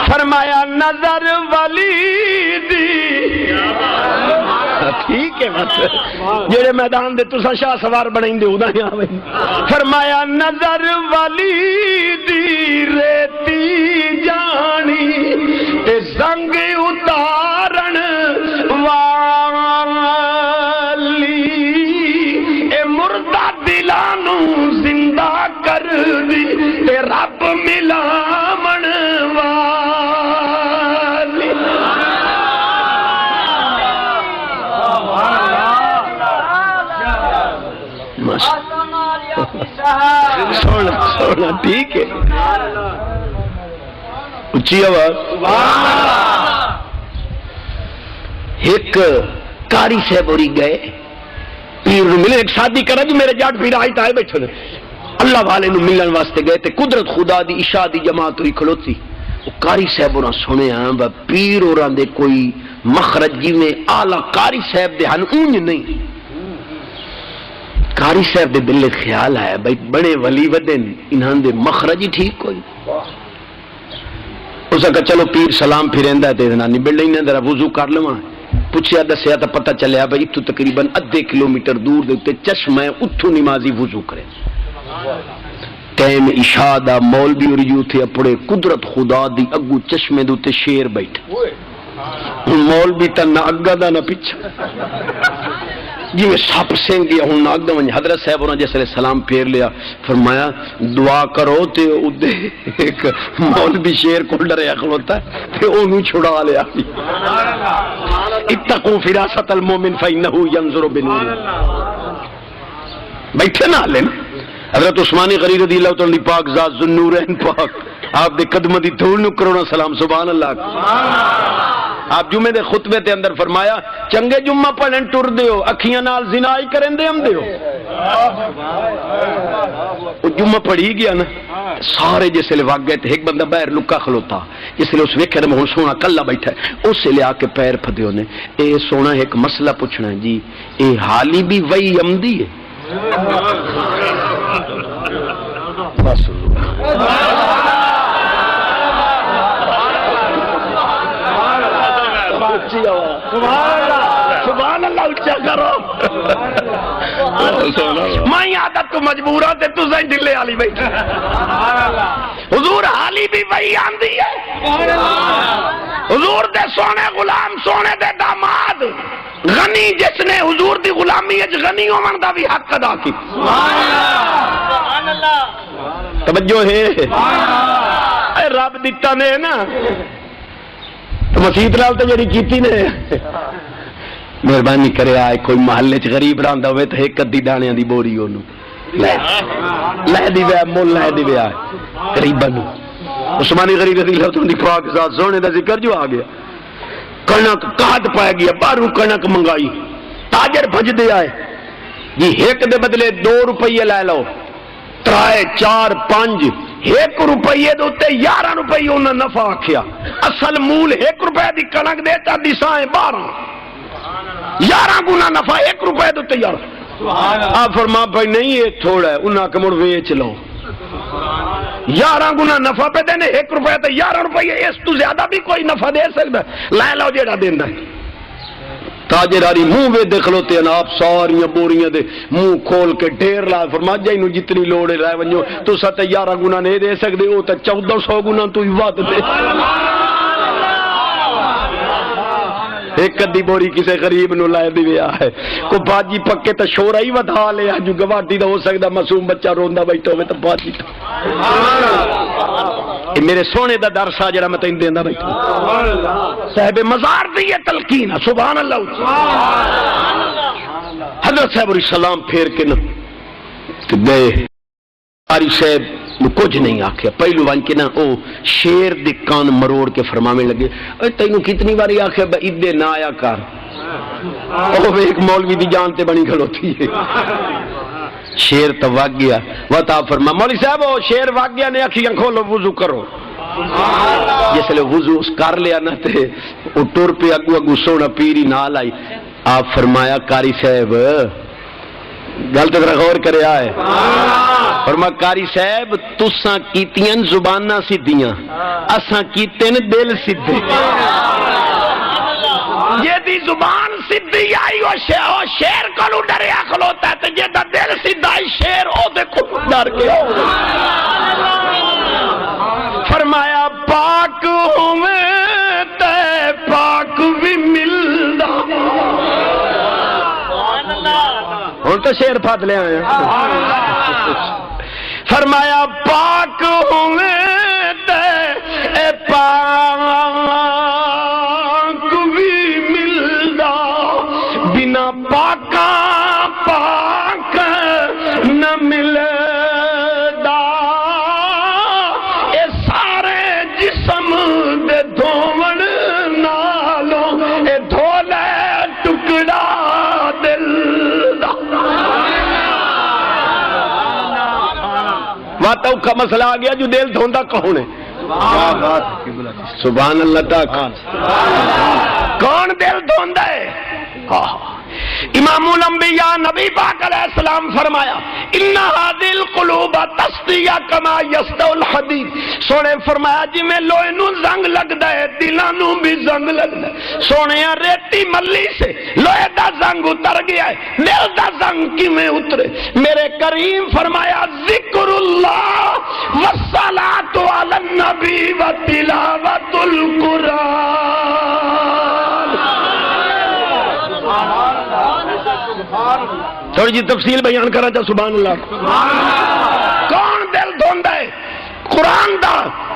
فرمایا نظر ولی دی ٹھیک ہے مطلب جڑے میدان دے تساں شاہ سوار بنائیں دے ادا ہی آویں فرمایا نظر ولی دی ریتی جانی تے زنگ اتارن والی اے مردہ دلانو زندہ کر دی تے رب ملامن والی۔ سونا ٹھیک ہے اچھی آواز۔ ایک کاری صاحب ہوری گئے پیر نو ملے، ایک شادی کرا جو میرے جاٹ پیر آئی تائے بیٹھو نے اللہ والے نو ملن واسطے گئے تے قدرت خدا دی عشاء دی جماعت ہوئی کھلوتی، وہ کاری صاحب ہونا سنے ہیں با پیر ہوراں دے کوئی مخرج جی میں آلہ کاری صاحب دے ہن اونج نہیں، کاری صاحب دے دل خیال ہے بھئی بڑے ولی ودن انہاں دے مخرج ہی ٹھیک کوئی، اس کہا چلو پیر سلام پھریندا ہے تے نانی بلڈنگ نے ذرا وضو کر لواں، پوچھیا دسیا تو پتہ چلیا بھئی اتو تقریباً ادھے کلومیٹر دور دے تے چشمہ ہے اتھو نمازی وضو کرے، ٹائم عشاء دا مولوی اور یو تھے اپنے قدرت خدا دی اگو چشمے دے شیر بیٹھا مولوی تا نہ اگا دا نہ پیچھا جی میں سپ سنگ گیا ہوں ناگ دا حضرت صاحب نے جیسے سلام پھیر لیا فرمایا دعا کرو تے ادھے ایک مولوی شیر کو ڈریا کھلوتا ہے تے انہوں چھڑا لیا اتقوا فراست المومن فإنه ينظر بنور بیٹھے نہ لیں حضرت عثمانی غنی رضی اللہ تعالی پاک ذات ذوالنورین پاک آپ دے قدمہ دی دھول نو کرونا سلام سبحان اللہ آپ جمعے دے خطبے تے اندر فرمایا چنگے جمعہ پڑھن ٹر دیو اکھیاں نال زنا ہی کرن دے ہم دیو وہ جمعہ پڑھی گیا نا سارے جسے لے واگ گئے تھے ایک بندہ باہر لکا کھلوتا جس لے اس ویکھے نا ہن سونا کلا بیٹھا ہے اس سے لے آ کے پیر پھدیو نے اے سونا ایک مسئلہ پوچھنا ہے جی اے حالی بھی وہی عمدی ہے بس سبحان اللہ اچھا کرو میں عادت تو مجبور ہوں تو سہی ڈلے والی بیٹھی حضور حالی بھی وہی آندی ہے حضور دے سونے غلام سونے دے داماد غنی جس نے حضور دی غلامی اچ غنی ہومن دا بھی حق ادا کی سبحان اللہ توجہ ہے اے رب دتا نے نا مسیت لال تو جڑی کیتی نے مہربانی کرے آئے کوئی محلے چ غریب رہندا ہوئے تے ایک ادی دانیاں دی بوری اونوں لے دی وے مول لے دی وے غریباں نوں عثمانی غریب رضی اللہ تعالی پاک ذات سونے دا ذکر جو آ گیا کنک کاٹ پائے گیا باہروں کنک منگائی تاجر بھج دے آئے جی ایک دے بدلے 2 روپیے لے لو 3 4 5 ایک روپیے دوتے 11 روپیے انہوں نے نفع آکھیا اصل مول 1 روپے دی کنک دے تا دیسائیں 11 گنا نفع 1 روپے دوتے 11 آپ فرما بھائی نہیں یہ تھوڑا ہے انہاں کے مڑ ویچ لو 11 گنا نفع پہ دینے 1 روپے تے 11 روپیے اس تو زیادہ بھی کوئی نفع دے سکتا ہے لے لو جیڑا دیندہ ہے تاجراری منہ وے دکھلوتے ہیں آپ ساریاں بوریاں دے منہ کھول کے ڈھیر لا فرما جائنو جتنی لوڑے رہ ونجو تو سا تے 11 گنا نہیں دے سکتے ہو تا 1400 گنا تو ہی وعد دے ایک ادی بوری کسے غریب نو لائے دی ویا ہے کو باجی پکے تا شورا ہی ودھا لے جو گواٹی دا ہو سکتا معصوم بچہ روندا بیٹھا ہوئے تا باجی تا میرے سونے دا درسا جڑا میں تین دیندا بیٹھا صاحب مزار دی یہ تلقین سبحان اللہ حضرت صاحب علیہ السلام پھیر کے نہ گئے قاری صاحب کچھ نہیں آکھیا پہلو وان کے نا او شیر دے کان مروڑ کے فرمانے لگے اے تینوں کتنی باری آکھیا با ادے نہ آیا کر او ایک مولوی دی جان تے بنی کھلوتی ہے شیر تو واگ گیا وتا فرما مولوی صاحب او شیر واگ گیا نے اکھیاں کھولو وضو کرو جس لے وضو اس کر لیا نہ تے او ٹر پہ اگو اگو سونا پیری نال آئی آپ فرمایا قاری صاحب گل تو ذرا غور کرے آئے فرما قاری صاحب تساں کیتیاں زباناں سیدھیاں اساں کیتن دل سیدھے یہ دی زبان سیدھی آئی وہ شیر کو ڈریا کھلوتا ہے تو یہ دا دل سیدھا آئی شیر او دیکھو ڈر گیا فرمایا پاک ہوئے تے پاک بھی ملدا ہوں تو شیر پھد لے آئے فرمایا پاک ہوئے تے پاک بھی ملدا بنا پاکا پاک نہ ملدا اے سارے جسم دے دھوون نالوں اے دھولے ٹکڑا دل واتا کا مسئلہ آ گیا جو دل دھوندا کون ہے سبحان اللہ تک کون دل دھوندا ہے امام الانبیاء نبی پاک علیہ السلام فرمایا ان هذه القلوب تسطی کما یسطی الحدید سونے فرمایا جی میں لوہے نو زنگ لگدا ہے دلاں نو بھی زنگ لگدا ہے سونے ریتی ملی سے لوہے دا زنگ اتر گیا ہے، دل دا زنگ کی میں اترے؟ میرے کریم فرمایا ذکر اللہ والصلاۃ علی النبی وتلاوۃ القرآن۔ تھوڑی جی تفصیل بیان کرا چا سبحان اللہ۔ کون دل دھوندا ہے؟ قرآن دا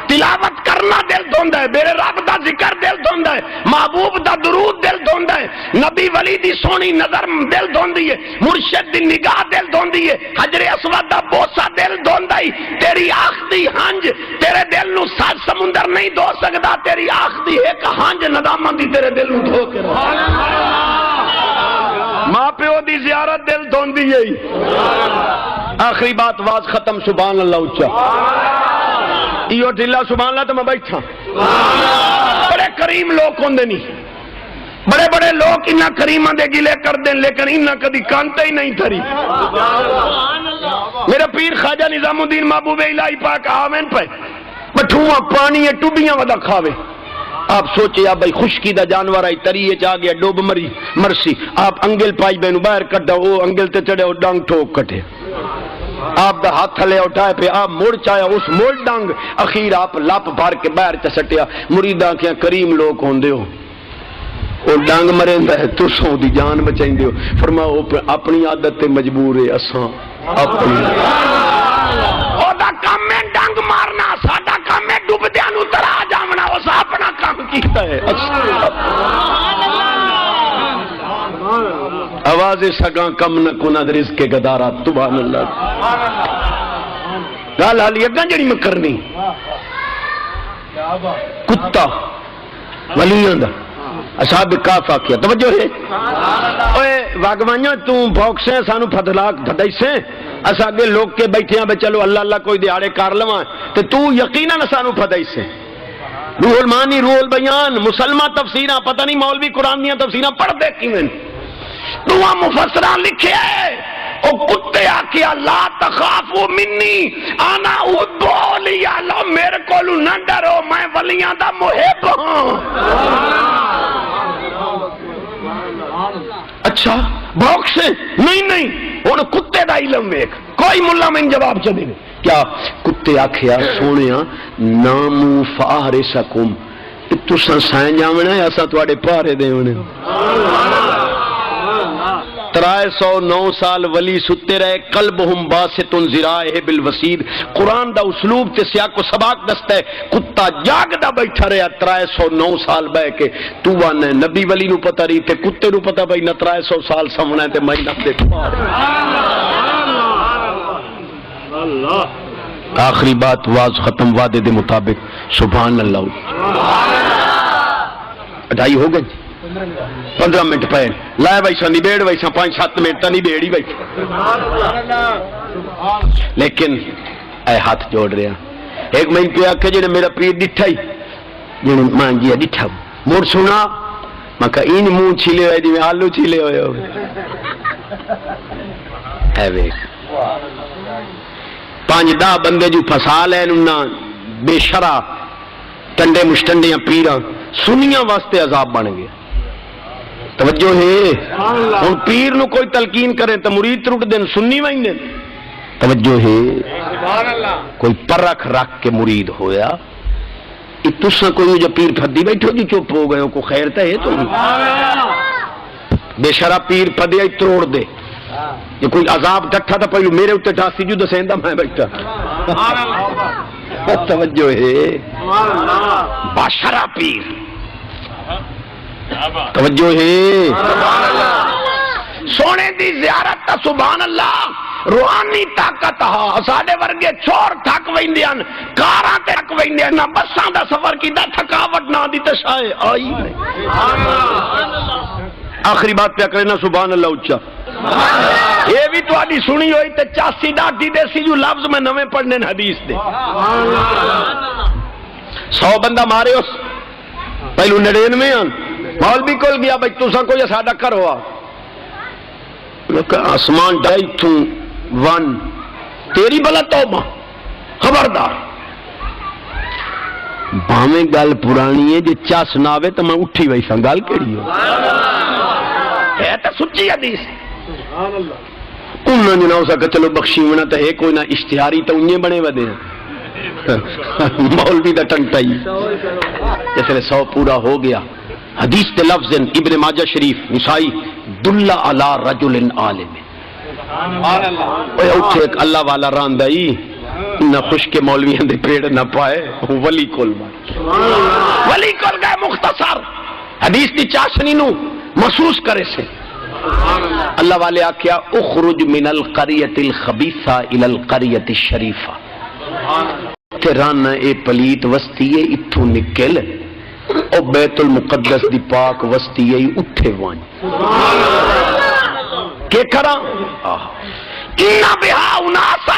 تلاوت کرنا دل دھوندا ہے، میرے رب دا ذکر دل دھوندا ہے، محبوب دا درود دل دھوندا ہے، نبی ولی دی سونی نظر دل دھوندی ہے، مرشد دی نگاہ دل دھوندی ہے، حجر اسود دا بوسا دل دھوندا ہے۔ تیری آنکھ دی ہنج تیرے دل نو سات سمندر نہیں دھو سکدا، تیری آنکھ دی ایک ہنج ندامت دی تیرے دل نو دھو کے رکھے۔ ماں پیو دی زیارت دل دھوندی ہے۔ آخری بات واز ختم سبحان اللہ اچھا ایو ڈھلا سبحان اللہ تو میں بیٹھا۔ بڑے کریم لوگ ہوندے نہیں، بڑے بڑے لوگ انہاں کریماں دے گلے کر دیں لیکن انہاں کدی کانتے ہی نہیں تھری۔ میرا پیر خواجہ نظام الدین محبوب الہی پاک آمین پہ بٹھواں پانی ٹوبیاں ودا کھاوے۔ آپ سوچے آپ بھائی خشکی دا جانور آئی تریے چاہ گیا ڈوب مری مرسی، آپ انگل پائی بینو باہر کٹا، وہ انگل تے چڑھے وہ ڈانگ ٹھوک کٹے، آپ دا ہاتھ تھلے اٹھائے پہ آپ موڑ چاہیا اس موڑ ڈانگ، اخیر آپ لاپ بھار کے باہر چسٹیا۔ مریداں کیا کریم لوگ ہوندے ہو، وہ ڈانگ مریندا ہے تسوں دی جان بچائیں دیو۔ فرماؤ اپنی عادت تے مجبور ہے اساں اپنی، او دا کام میں ڈانگ مارنا، ساڈا کام میں ڈوبدیاں نوں ترا جاونا، اس اپنا کام کیتا ہے۔ آواز سگاں کم نہ کند رزق گدارا سبحان اللہ۔ گل حالی اگاں جڑی میں کرنی، کتا ولیاں دا اصحاب کہف آکھیا توجہ ہے۔ اوے واگوانیاں تو بھوکسے سانو پھدلاک دھدائیسے، اسا اگے لوگ کے بیٹھے ہیں بے چلو اللہ اللہ کوئی دیہاڑے کار لواں تے تو یقیناً سانو پھدائیسے۔ روح المانی روح البیان مسلمہ تفسیراں پتہ نہیں مولوی قرآن دیاں تفسیراں پڑھ دے کیویں دعا مفسراں لکھے ہے او کتے آکھیا لا تخافو منی انا ادعولی اللہ، میرے کولو نہ ڈرو میں ولیاں دا محب ہوں۔ اچھا بھوک سے نہیں ہن کتے دا علم ویکھ، کوئی ملا میں جواب چ دے کیا؟ کتے آکھیا سونیا نامو فارسکم، تساں سائیں جاونا ہے اساں تواڈے پارے دیونے۔ 309 سال ولی ستے رہے، قلبہم باسط ذراعہ بالوسید۔ قرآن دا اسلوب تے سیاق و سباق دستا ہے، کتا جاگ دا بیٹھا رہا 309 سال بہ کے، تو وانے نبی ولی نو پتہ رہی تے کتے نو پتہ بھائی نہ 300 سال سمنا ہے تے میں نہ دے پارے۔ آخری بات واز ختم وعدے دے مطابق سبحان اللہ۔ 2:30 ہو گئے 15 منٹ پہ لائے ویسا نبیڑ ویسا 5-7 منٹ نہیں بیڑی ویسا، لیکن اے ہاتھ جوڑ رہا ایک میں پہ آکھے جنہیں میرا پیر ڈٹھا ہی جنہیں مان جی ڈٹھا موڑ سنا میں کہا این منہ چھیلے ہوئے جی میں آلو چھیلے ہوئے ہو اے ویک 5-10 بندے جو پھسا لین انہاں بے شرع ٹنڈے مشٹنڈیاں پیراں سنیاں واسطے عذاب بن گیا۔ توجہ ہے ہن پیر نو کوئی تلقین کرے تو مرید ٹوٹ دین سنی وائیں دین۔ توجہ ہے کوئی پرکھ رکھ کے مرید ہویا، تساں کوئی جو پیر پھدی بیٹھو جی چپ ہو گئے ہو کو خیر تے ہے تو بے شرع پیر پھدیا توڑ دے، یہ کوئی عذاب ڈٹھا تھا پہلو میرے اوتے ڈاسی جو دسیندا میں بیٹھا۔ توجہ ہے باشرع پیر، توجہ ہے سونے دی زیارت تا سبحان اللہ روحانی طاقت ہا۔ ساڈے ورگے چور تھک ویندے ہن، کاراں تے تھک ویندے ہن، بساں دا سفر کیتا تھکاوٹ نہ دی تے شائے آئی۔ آخری بات پہ کرے نا سبحان اللہ اچھا، یہ بھی تو آدھی سنی ہوئی تے 84 ڈاٹی دے سی جو لفظ میں نویں پڑھنے حدیث دے 100 بندہ مارے اس پہلو 99 ہن مولوی کول گیا بھائی تساں کوئی ساڈا گھر ہوا آسمان ڈائی تو 1 تیری بلا توبہ خبردار بھاویں گل پرانی ہے، جے چس نہ آوے تو میں اٹھی ویسا، گل کیڑی ہو ہے تے سچی حدیث انہاں جو نہ ہو سکا چلو بخشیونا تو ہے کوئی نہ، اشتہاری تو انہیں بنے ودے ہیں مولوی دا ٹنٹا ہی جس لئے 100 پورا ہو گیا۔ حدیث کے لفظ ابن ماجہ شریف نسائی دلہ علی رجل عالم، اٹھے ایک اللہ والا راندائی نہ خوش کے مولویاں دے پیڑ نہ پائے، ولی کول ولی کول گئے، مختصر حدیث دی چاشنی نو محسوس کرے سے اللہ والے آکھیا اخرج من القریۃ الخبیثہ الی القریۃ الشریفہ، تیران اے پلیت وستی ہے اتھو نکل او بیت المقدس دی پاک وستی ہے اٹھے وان کہ کرا اِنَّ بِهَا أُنَاسًا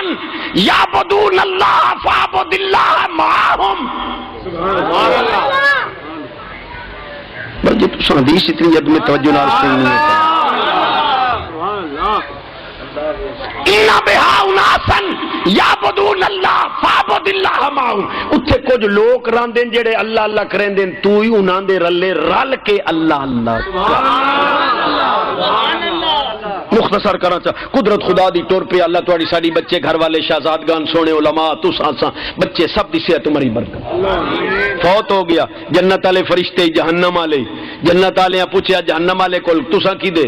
يَعْبُدُونَ اللَّهَ فَاعْبُدِ اللَّهَ مَعَهُمْ۔ بلکہ تو حدیث اتنی جد میں توجہ نہ سننی ہے، اِنَّ بِهَا أُنَاسًا يَعْبُدُونَ اللَّهَ فَاعْبُدِ اللَّهَ مَعَهُمْ، اتھے کچھ لوگ راندے جڑے اللہ اللہ کریں دیں، تو ہی انہاں دے رلے رل کے اللہ اللہ مختصر کرنا چاہ قدرت خدا دی طور پہ اللہ تواڈی ساڈی بچے گھر والے شہزادگان سونے علماء تساں بچے سب دی صحت تمہاری برکت۔ فوت ہو گیا، جنت والے فرشتے جہنم والے، جنت والے پوچھیا جہنم والے کول تساں کی دے،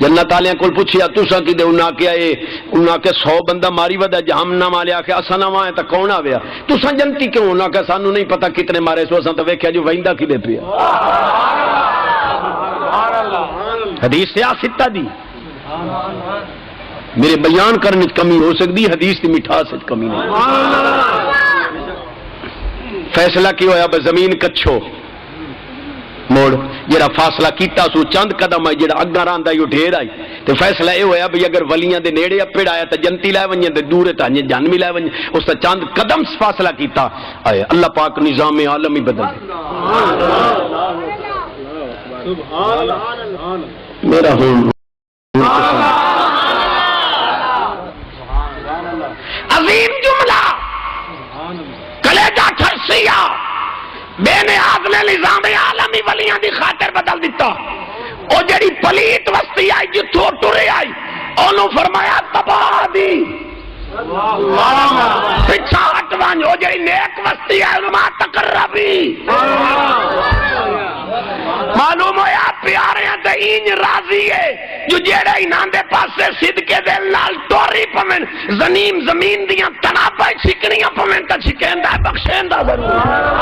جنت والے کول پوچھیا تساں کی دے، انہاں کیا اے انہاں کہ 100 بندہ ماری ودا، جہنم والے آکھے اساں نہ وائیں تے کون آویا، تساں جنتی کیوں؟ انہاں کہ سانو نہیں پتہ کتنے مارے سو، اساں تے ویکھیا جو ویندا کی دے پیا۔ حدیث سیاستہ دی میرے بیان کرنے کمی ہو سکتی، حدیث کی مٹھاس کمی نہیں۔ فیصلہ کی ہویا بے زمین کچھو موڑ جڑا فاصلہ کیتا سو چند قدم آئی، جڑا اگاں راندا ہی ڈھیر آئی، تو فیصلہ یہ ہویا بھی اگر ولیاں دے نیڑے پیڑ آیا تو جنتی لائے ونجے تے دور تے جہنم لائے ونجے، اس تے چند قدم فاصلہ کیتا آئے اللہ پاک نظام عالم ہی بدل دے۔ میرا ہوں عظیم جملہ کلیجہ ٹھرسیا بے نیاز نے نظام عالمی ولیاں دی خاطر بدل دیتا۔ او جڑی پلیت وسطی آئی جتھوں ٹرے آئی انہوں فرمایا تباہ دی پچھا ہٹوان، او جڑی نیک وسطی آئی انہوں ما تقربی۔ معلوم ہویا پیاریاں تے اینج راضی ہے جو جیڑا انہاں دے پاسے صدقے دے لال ٹوری پمن زمین دیاں تنابہ چھکنیاں پمن تا چھکیندا ہے بخشیندا ضرور۔